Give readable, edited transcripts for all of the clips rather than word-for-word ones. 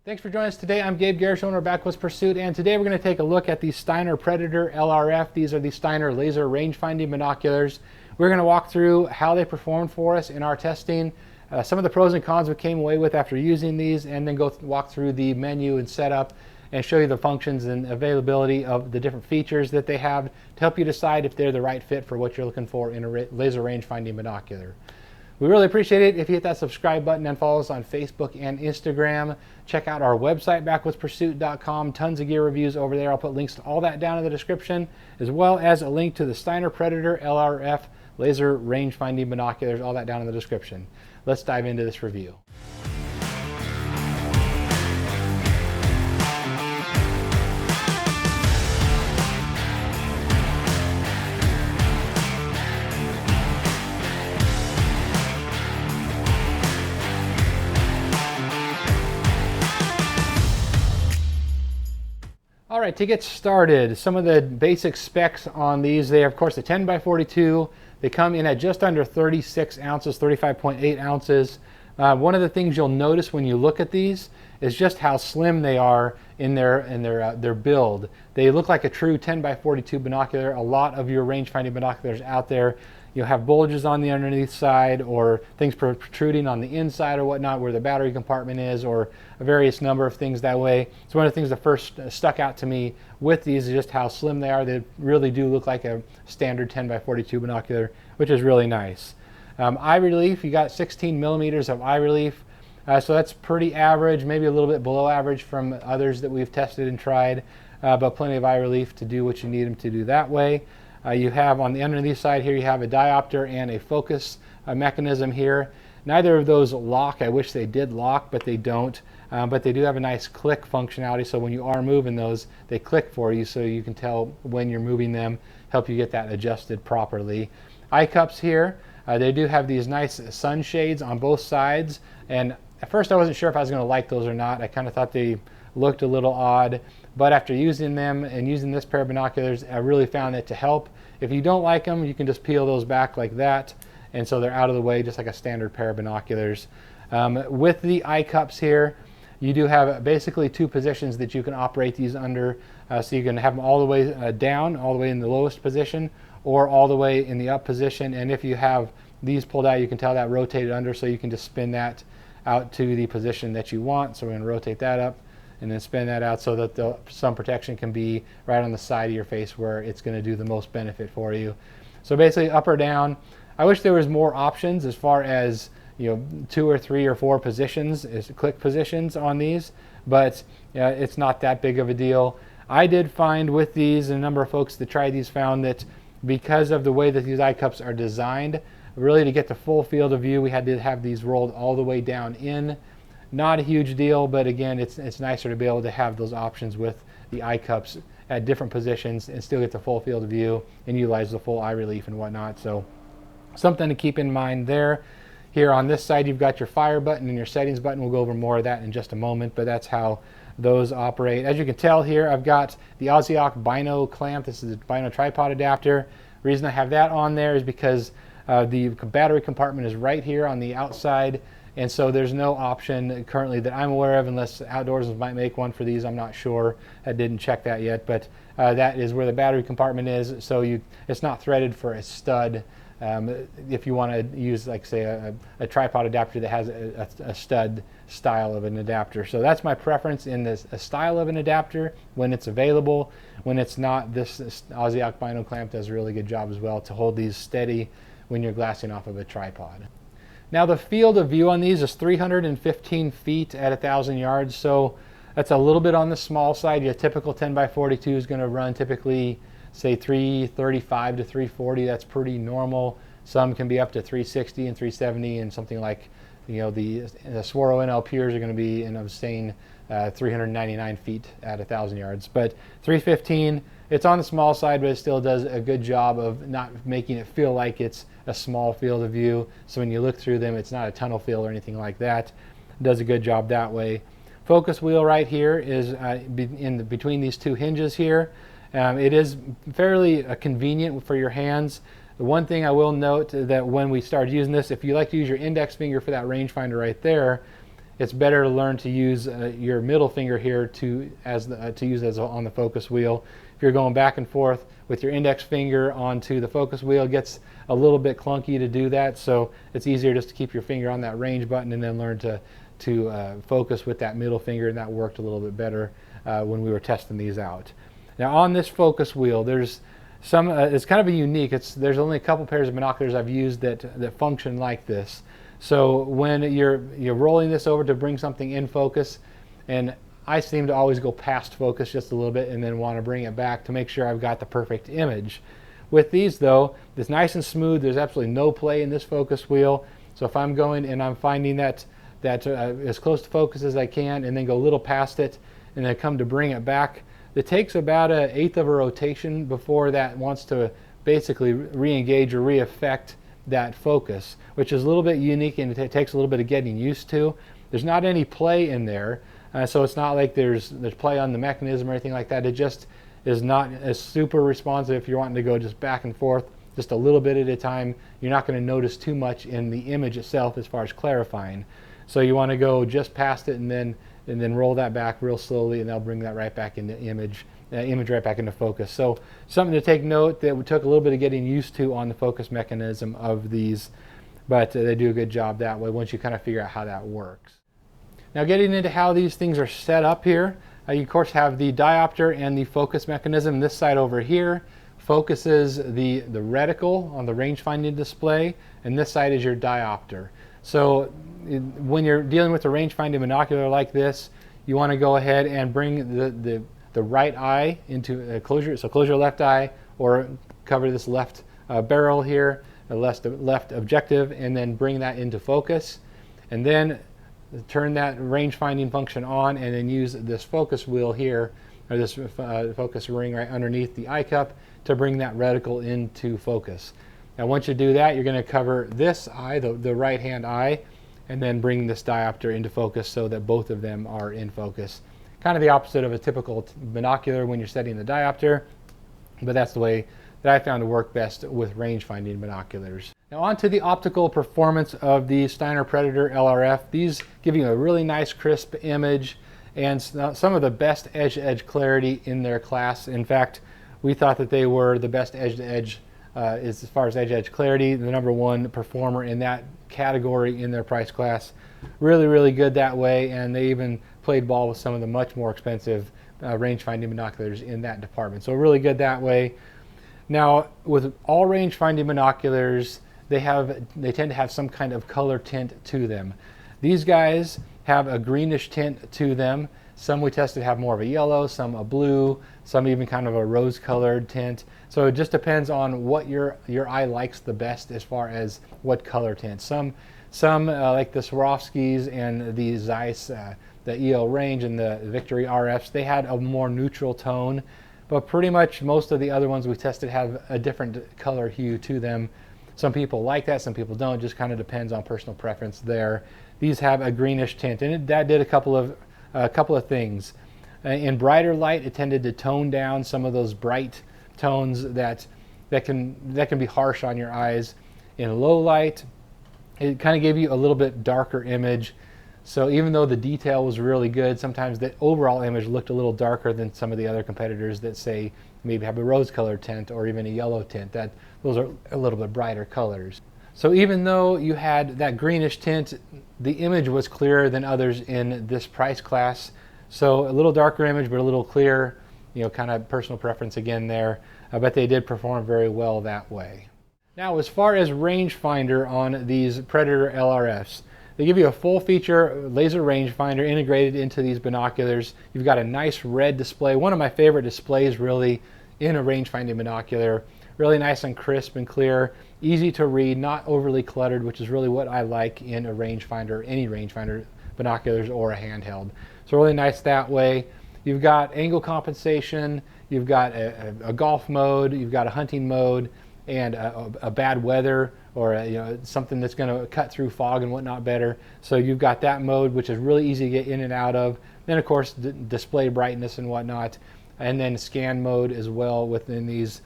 Thanks for joining us today. I'm Gabe Garish, owner of Backwoods Pursuit, and today we're going to take a look at the Steiner Predator LRF. These are the Steiner laser range-finding binoculars. We're going to walk through how they performed for us in our testing, some of the pros and cons we came away with after using these, and then walk through the menu and setup and show you the functions and availability of the different features that they have to help you decide if they're the right fit for what you're looking for in a laser range-finding binocular. We really appreciate it if you hit that subscribe button and follow us on Facebook and Instagram. Check out our website, backwoodspursuit.com. Tons of gear reviews over there. I'll put links to all that down in the description, as well as a link to the Steiner Predator LRF laser range-finding binoculars, all that down in the description. Let's dive into this review. All right, to get started, some of the basic specs on these. They are, of course, a 10x42. They come in at just under 36 ounces, 35.8 ounces. One of the things you'll notice when you look at these is just how slim they are in their build. They look like a true 10x42 binocular. A lot of your range-finding binoculars out there, you'll have bulges on the underneath side or things protruding on the inside or whatnot where the battery compartment is, or a various number of things that way. So one of the things that first stuck out to me with these is just how slim they are. They really do look like a standard 10x42 binocular, which is really nice. Eye relief, you got 16 millimeters of eye relief. So that's pretty average, maybe a little bit below average from others that we've tested and tried, but plenty of eye relief to do what you need them to do that way. You have on the underneath side here, you have a diopter and a focus mechanism here. Neither of those lock. I wish they did lock, but they don't. But they do have a nice click functionality, so when you are moving those, they click for you so you can tell when you're moving them, help you get that adjusted properly. Eye cups here, they do have these nice sunshades on both sides, and at first I wasn't sure if I was going to like those or not. I kind of thought they looked a little odd, but after using them and using this pair of binoculars, I really found it to help. If you don't like them, you can just peel those back like that, and so they're out of the way, just like a standard pair of binoculars. With the eye cups here, you do have basically two positions that you can operate these under. So you can have them all the way down, all the way in the lowest position, or all the way in the up position. And if you have these pulled out, you can tell that rotated under, so you can just spin that out to the position that you want. So we're going to rotate that up and then spin that out so that the sun protection can be right on the side of your face where it's going to do the most benefit for you. So basically up or down. I wish there was more options as far as, you know, 2 or 3 or 4 positions, click positions on these, but it's not that big of a deal. I did find with these, and a number of folks that tried these found that because of the way that these eye cups are designed, really to get the full field of view, we had to have these rolled all the way down in. Not a huge deal, but again, it's nicer to be able to have those options with the eye cups at different positions and still get the full field of view and utilize the full eye relief and whatnot. So something to keep in mind there. Here on this side, you've got your fire button and your settings button. We'll go over more of that in just a moment, but that's how those operate. As you can tell here, I've got the Aussie Bino clamp. This is a Bino tripod adapter. The reason I have that on there is because the battery compartment is right here on the outside, and so there's no option currently that I'm aware of, unless Outdoorsman might make one for these. I'm not sure. I didn't check that yet, but that is where the battery compartment is. So it's not threaded for a stud. If you want to use, like, say, a tripod adapter that has a stud style of an adapter. So that's my preference in this style of an adapter when it's available. When it's not, this Aussie Bino clamp does a really good job as well to hold these steady when you're glassing off of a tripod. Now the field of view on these is 315 feet at 1,000 yards, so that's a little bit on the small side. Your typical 10x42 is going to run typically, say, 335 to 340. That's pretty normal. Some can be up to 360 and 370, and something like, you know, the Swaro NLPers are going to be, and I'm saying 399 feet at 1,000 yards. But 315, it's on the small side, but it still does a good job of not making it feel like it's a small field of view. So when you look through them, it's not a tunnel field or anything like that. It does a good job that way. Focus wheel right here is between these two hinges here. It is fairly convenient for your hands. The one thing I will note that when we started using this, if you like to use your index finger for that rangefinder right there, it's better to learn to use your middle finger here to use as on the focus wheel. If you're going back and forth with your index finger onto the focus wheel, it gets a little bit clunky to do that, so it's easier just to keep your finger on that range button and then learn to focus with that middle finger, and that worked a little bit better when we were testing these out. Now on this focus wheel, there's some, it's kind of a unique, there's only a couple pairs of binoculars I've used that function like this. So when you're rolling this over to bring something in focus, and I seem to always go past focus just a little bit and then want to bring it back to make sure I've got the perfect image. With these though, it's nice and smooth. There's absolutely no play in this focus wheel. So if I'm going and I'm finding that as close to focus as I can and then go a little past it and then come to bring it back, it takes about 1/8 of a rotation before that wants to basically re-engage or re-affect that focus, which is a little bit unique and it takes a little bit of getting used to. There's not any play in there, so it's not like there's play on the mechanism or anything like that. It just is not as super responsive if you're wanting to go just back and forth just a little bit at a time. You're not going to notice too much in the image itself as far as clarifying. So you want to go just past it and then roll that back real slowly, and they'll bring that right back into image right back into focus. So something to take note that we took a little bit of getting used to on the focus mechanism of these, but they do a good job that way once you kind of figure out how that works. Now getting into how these things are set up here, you of course have the diopter and the focus mechanism. This side over here focuses the reticle on the range-finding display, and this side is your diopter. So when you're dealing with a range-finding binocular like this, you want to go ahead and bring the right eye into close your left eye, or cover this left barrel here, the left objective, and then bring that into focus, and then turn that range finding function on, and then use this focus wheel here, or this focus ring right underneath the eye cup, to bring that reticle into focus. Now once you do that, you're going to cover this eye, the right hand eye, and then bring this diopter into focus so that both of them are in focus. Kind of the opposite of a typical binocular when you're setting the diopter, but that's the way that I found to work best with range-finding binoculars. Now on to the optical performance of the Steiner Predator LRF. These give you a really nice crisp image and some of the best edge-to-edge clarity in their class. In fact, we thought that they were the best edge-to-edge as far as edge-to-edge clarity, the #1 performer in that category in their price class. Really, really good that way, and they even played ball with some of the much more expensive range-finding binoculars in that department. So really good that way. Now, with all range-finding binoculars, they tend to have some kind of color tint to them. These guys have a greenish tint to them. Some we tested have more of a yellow, some a blue, some even kind of a rose-colored tint. So it just depends on what your eye likes the best as far as what color tint. Some like the Swarovskis and the Zeiss, the EO range and the Victory RFs, they had a more neutral tone, but pretty much most of the other ones we tested have a different color hue to them. Some people like that, some people don't. Just kind of depends on personal preference there. These have a greenish tint, and that did a couple of things. In brighter light, it tended to tone down some of those bright tones that can be harsh on your eyes. In low light, it kind of gave you a little bit darker image. So even though the detail was really good, sometimes the overall image looked a little darker than some of the other competitors that say maybe have a rose-colored tint or even a yellow tint. Those are a little bit brighter colors. So even though you had that greenish tint, the image was clearer than others in this price class. So a little darker image, but a little clearer, kind of personal preference again there. But they did perform very well that way. Now, as far as rangefinder on these Predator LRFs, they give you a full feature laser rangefinder integrated into these binoculars. You've got a nice red display, one of my favorite displays really in a rangefinding binocular. Really nice and crisp and clear, easy to read, not overly cluttered, which is really what I like in a rangefinder, any rangefinder binoculars or a handheld. So really nice that way. You've got angle compensation, you've got a golf mode, you've got a hunting mode, and a bad weather or something that's going to cut through fog and whatnot better. So you've got that mode, which is really easy to get in and out of. Then of course display brightness and whatnot, and then scan mode as well within these.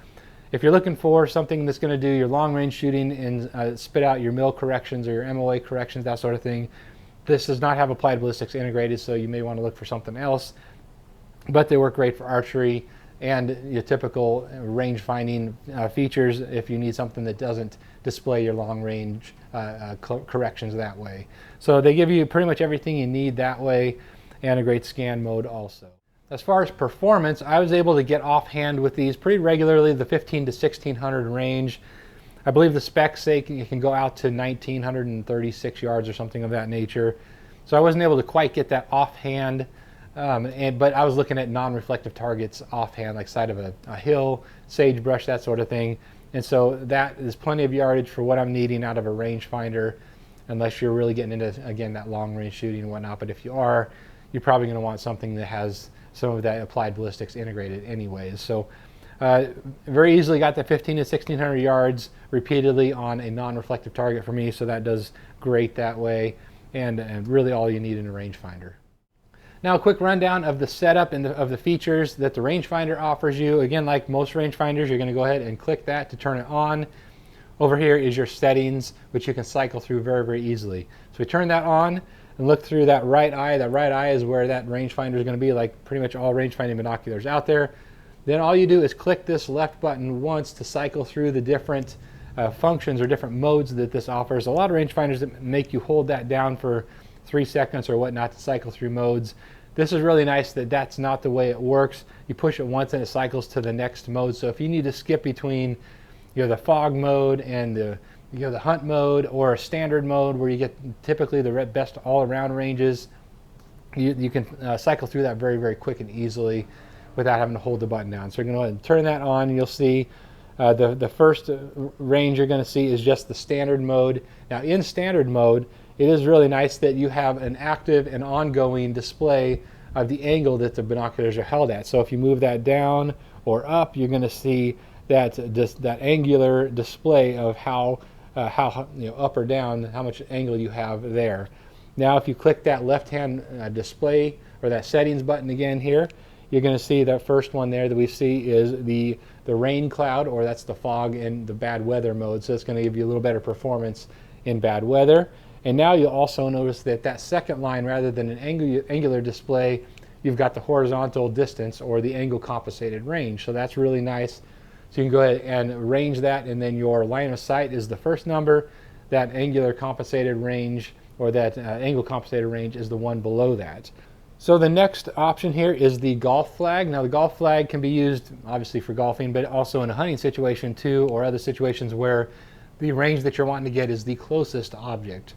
If you're looking for something that's going to do your long range shooting and spit out your mil corrections or your MOA corrections, that sort of thing, This does not have applied ballistics integrated, so you may want to look for something else, but they work great for archery and your typical range finding features if you need something that doesn't display your long range corrections that way. So they give you pretty much everything you need that way, and a great scan mode also. As far as performance, I was able to get offhand with these pretty regularly, the 15 to 1600 range. I believe the specs say you can go out to 1936 yards or something of that nature. So I wasn't able to quite get that offhand, but I was looking at non-reflective targets offhand, like side of a hill, sagebrush, that sort of thing. And so that is plenty of yardage for what I'm needing out of a rangefinder, unless you're really getting into, again, that long range shooting and whatnot. But if you are, you're probably going to want something that has some of that applied ballistics integrated anyways. So very easily got that 15 to 1600 yards repeatedly on a non-reflective target for me, so that does great that way, and really all you need in a rangefinder. Now a quick rundown of the setup and of the features that the rangefinder offers you. Again, like most rangefinders, you're going to go ahead and click that to turn it on. Over here is your settings, which you can cycle through very, very easily. So we turn that on and look through that right eye. That right eye is where that rangefinder is going to be, like pretty much all rangefinding binoculars out there. Then all you do is click this left button once to cycle through the different functions or different modes that this offers. A lot of rangefinders that make you hold that down for 3 seconds or whatnot to cycle through modes. This is really nice that that's not the way it works. You push it once and it cycles to the next mode. So if you need to skip between the fog mode and the hunt mode, or a standard mode where you get typically the best all-around ranges, you can cycle through that very, very quick and easily without having to hold the button down. So you're going to go ahead and turn that on, and you'll see the first range you're going to see is just the standard mode. Now in standard mode, it is really nice that you have an active and ongoing display of the angle that the binoculars are held at. So if you move that down or up, you're going to see that angular display of how up or down, how much angle you have there. Now if you click that left-hand display or that settings button again here, you're going to see that first one there that we see is the rain cloud, or that's the fog and the bad weather mode. So it's going to give you a little better performance in bad weather. And now you'll also notice that that second line, rather than an angular display, you've got the horizontal distance or the angle compensated range. So that's really nice. So you can go ahead and range that, and then your line of sight is the first number. That angular compensated range, or that angle compensated range, is the one below that. So the next option here is the golf flag. Now the golf flag can be used obviously for golfing, but also in a hunting situation too, or other situations where the range that you're wanting to get is the closest object.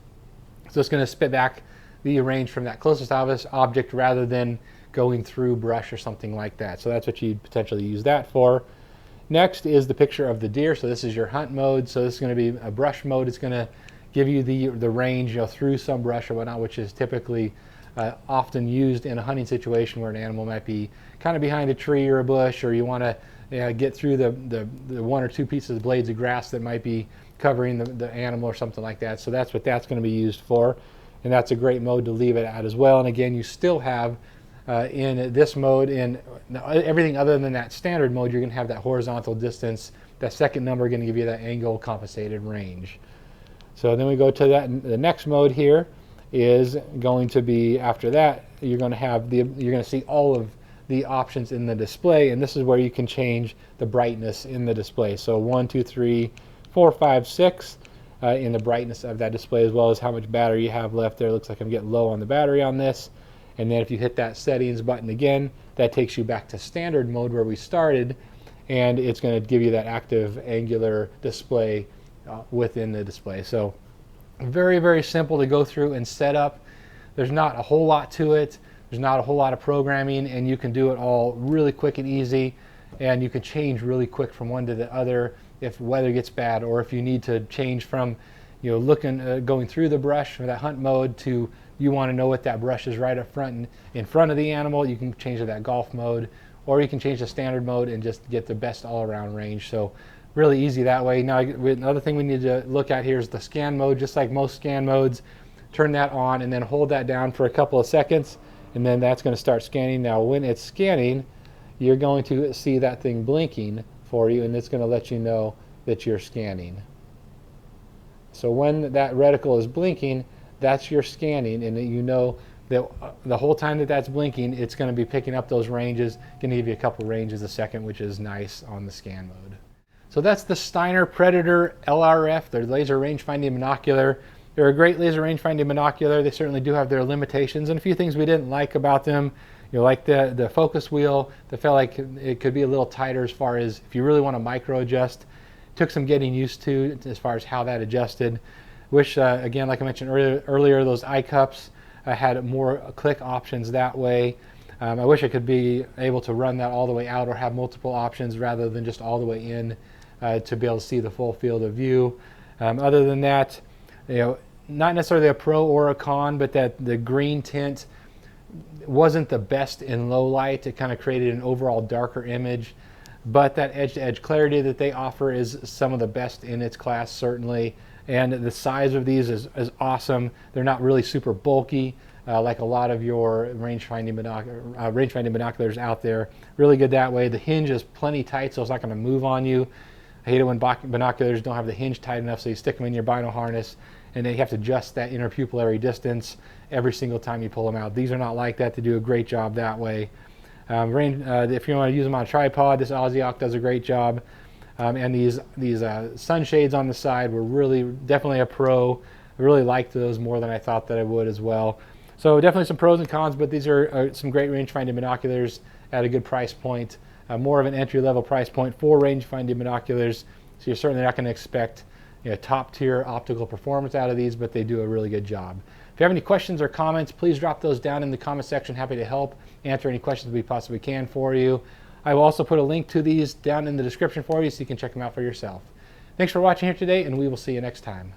So it's going to spit back the range from that closest object rather than going through brush or something like that. So that's what you'd potentially use that for. Next is the picture of the deer. So this is your hunt mode. So this is going to be a brush mode. It's going to give you the range through some brush or whatnot, which is typically often used in a hunting situation where an animal might be kind of behind a tree or a bush, or you want to get through the one or two pieces of blades of grass that might be covering the animal or something like that. So that's what that's going to be used for, and that's a great mode to leave it at as well. And again, you still have in this mode, in everything other than that standard mode, you're going to have that horizontal distance. That second number going to give you that angle compensated range. So then we go to the next mode here is going to be, after that, you're going to see all of the options in the display, and this is where you can change the brightness in the display. So 1, 2, 3, 4, 5, 6 in the brightness of that display, as well as how much battery you have left there. Looks like I'm getting low on the battery on this. And then if you hit that settings button again, that takes you back to standard mode where we started, and it's going to give you that active angular display within the display. So very, very simple to go through and set up. There's not a whole lot to it. There's not a whole lot of programming, and you can do it all really quick and easy, and you can change really quick from one to the other if weather gets bad, or if you need to change from going through the brush for that hunt mode to you want to know what that brush is right up front in front of the animal. You can change to that golf mode, or you can change the standard mode and just get the best all-around range. So really easy that way. Now another thing we need to look at here is the scan mode. Just like most scan modes, turn that on and then hold that down for a couple of seconds, and then that's going to start scanning. Now when it's scanning, you're going to see that thing blinking for you, and it's going to let you know that you're scanning. So when that reticle is blinking, that's your scanning, and you know that the whole time that that's blinking, it's going to be picking up those ranges, going to give you a couple ranges a second, which is nice on the scan mode. So that's the Steiner Predator LRF, their laser rangefinding binocular. They're a great laser rangefinding binocular. They certainly do have their limitations and a few things we didn't like about them. You know, like the focus wheel, that felt like it could be a little tighter as far as if you really want to micro adjust. Took some getting used to as far as how that adjusted. Wish, again, like I mentioned earlier, those eye cups had more click options that way. I wish I could be able to run that all the way out or have multiple options rather than just all the way in to be able to see the full field of view. Other than that, you know, not necessarily a pro or a con, but that the green tint wasn't the best in low light. It kind of created an overall darker image, but that edge-to-edge clarity that they offer is some of the best in its class, certainly. And the size of these is awesome. They're not really super bulky like a lot of your rangefinding binoculars out there. Really good that way. The hinge is plenty tight, so it's not going to move on you. I hate it when binoculars don't have the hinge tight enough, so you stick them in your bino harness and then you have to adjust that interpupillary distance every single time you pull them out. These are not like that. They do a great job that way. If you want to use them on a tripod, this Aussie does a great job. And these sunshades on the side were definitely a pro. I really liked those more than I thought that I would as well. So definitely some pros and cons, but these are some great rangefinding binoculars at a good price point. More of an entry-level price point for rangefinding binoculars. So you're certainly not going to expect, you know, top-tier optical performance out of these, but they do a really good job. If you have any questions or comments, please drop those down in the comment section. Happy to help answer any questions we possibly can for you. I will also put a link to these down in the description for you so you can check them out for yourself. Thanks for watching here today, and we will see you next time.